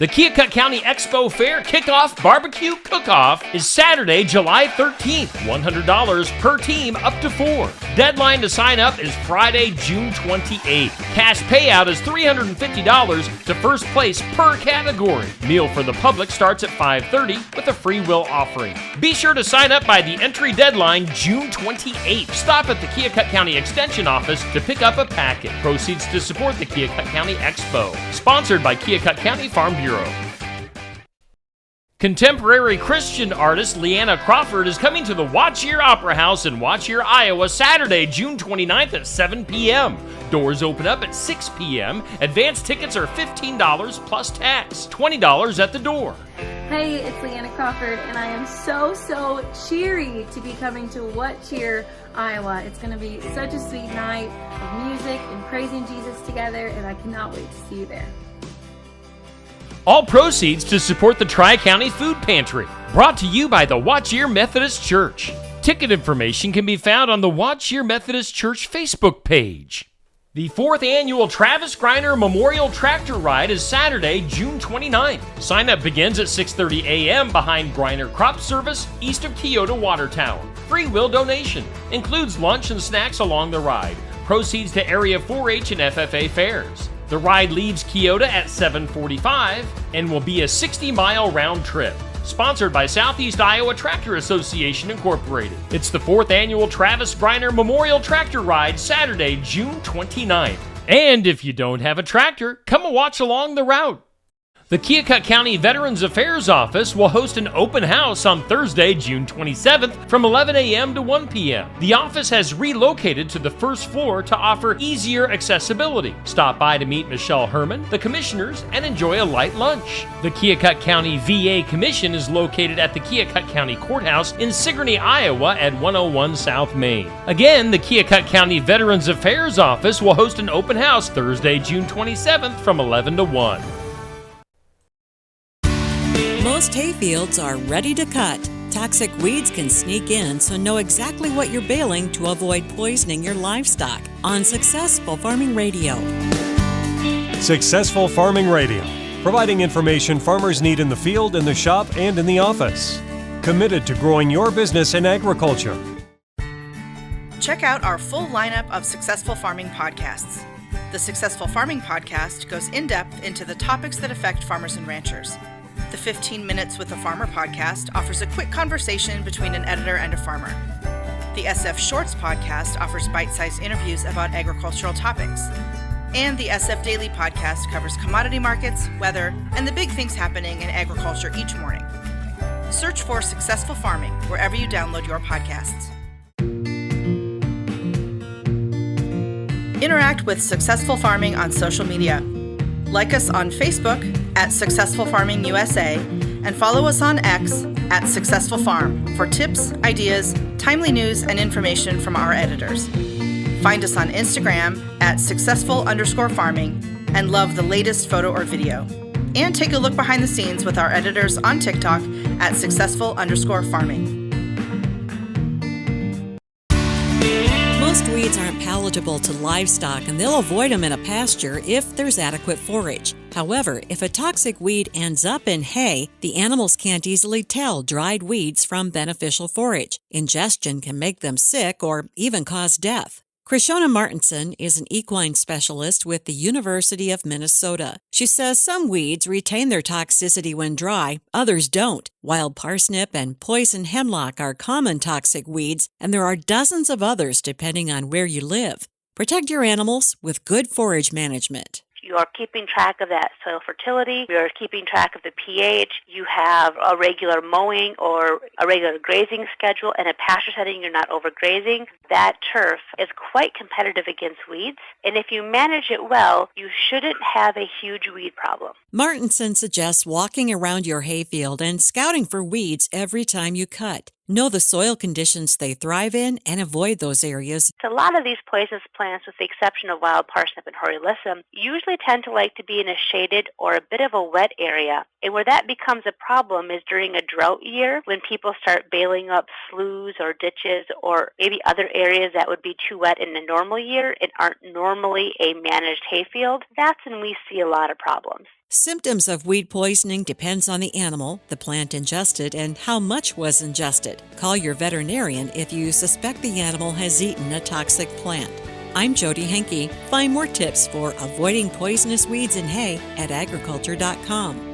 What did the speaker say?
The Keokuk County Expo Fair Kickoff Barbecue Cook-Off is Saturday, July 13th. $100 per team, up to 4. Deadline to sign up is Friday, June 28th. Cash payout is $350 to first place per category. Meal for the public starts at $5:30 with a free will offering. Be sure to sign up by the entry deadline, June 28th. Stop at the Keokuk County Extension Office to pick up a packet. Proceeds to support the Keokuk County Expo. Sponsored by Keokuk County Farm Bureau. Contemporary Christian artist Leanna Crawford is coming to the Watch Year Opera House in Watch Year, Iowa, Saturday, June 29th at 7 p.m. Doors open up at 6 p.m. Advance tickets are $15 plus tax, $20 at the door. Hey, it's Leanna Crawford, and I am so cheery to be coming to Watch Year, Iowa. It's going to be such a sweet night of music and praising Jesus together, and I cannot wait to see you there. All proceeds to support the Tri-County Food Pantry, brought to you by the Watch Year Methodist Church. Ticket information can be found on the Watch Year Methodist Church Facebook page. The 4th annual Travis Greiner Memorial Tractor Ride is Saturday, June 29th. Sign up begins at 6:30 a.m. behind Greiner Crop Service, east of Keota Water Tower. Free will donation. Includes lunch and snacks along the ride. Proceeds to Area 4-H and FFA fairs. The ride leaves Keota at 7:45 and will be a 60-mile round trip. Sponsored by Southeast Iowa Tractor Association Incorporated. It's the 4th annual Travis Greiner Memorial Tractor Ride, Saturday, June 29th. And if you don't have a tractor, come and watch along the route. The Keokuk County Veterans Affairs Office will host an open house on Thursday, June 27th from 11 a.m. to 1 p.m. The office has relocated to the first floor to offer easier accessibility. Stop by to meet Michelle Herman, the commissioners, and enjoy a light lunch. The Keokuk County VA Commission is located at the Keokuk County Courthouse in Sigourney, Iowa at 101 South Main. Again, the Keokuk County Veterans Affairs Office will host an open house Thursday, June 27th from 11 to 1. Most hayfields are ready to cut. Toxic weeds can sneak in, so know exactly what you're baling to avoid poisoning your livestock. On Successful Farming Radio. Successful Farming Radio, providing information farmers need in the field, in the shop, and in the office. Committed to growing your business in agriculture. Check out our full lineup of Successful Farming podcasts. The Successful Farming podcast goes in-depth into the topics that affect farmers and ranchers. The 15 Minutes with a Farmer podcast offers a quick conversation between an editor and a farmer. The SF Shorts podcast offers bite-sized interviews about agricultural topics. And the SF Daily podcast covers commodity markets, weather, and the big things happening in agriculture each morning. Search for Successful Farming wherever you download your podcasts. Interact with Successful Farming on social media. Like us on Facebook at Successful Farming USA and follow us on X at Successful Farm for tips, ideas, timely news, and information from our editors. Find us on Instagram at successful_farming and love the latest photo or video. And take a look behind the scenes with our editors on TikTok at successful_farming. Most weeds aren't palatable to livestock, and they'll avoid them in a pasture if there's adequate forage. However, if a toxic weed ends up in hay, the animals can't easily tell dried weeds from beneficial forage. Ingestion can make them sick or even cause death. Krishona Martinson is an equine specialist with the University of Minnesota. She says some weeds retain their toxicity when dry, others don't. Wild parsnip and poison hemlock are common toxic weeds, and there are dozens of others depending on where you live. Protect your animals with good forage management. You are keeping track of that soil fertility. You are keeping track of the pH. You have a regular mowing or a regular grazing schedule. In a pasture setting, you're not overgrazing. That turf is quite competitive against weeds. And if you manage it well, you shouldn't have a huge weed problem. Martinson suggests walking around your hayfield and scouting for weeds every time you cut. Know the soil conditions they thrive in and avoid those areas. A lot of these poisonous plants, with the exception of wild parsnip and horalisum, usually tend to like to be in a shaded or a bit of a wet area. And where that becomes a problem is during a drought year when people start bailing up sloughs or ditches or maybe other areas that would be too wet in a normal year and aren't normally a managed hayfield. That's when we see a lot of problems. Symptoms of weed poisoning depends on the animal, the plant ingested, and how much was ingested. Call your veterinarian if you suspect the animal has eaten a toxic plant. I'm Jody Henke. Find more tips for avoiding poisonous weeds in hay at agriculture.com.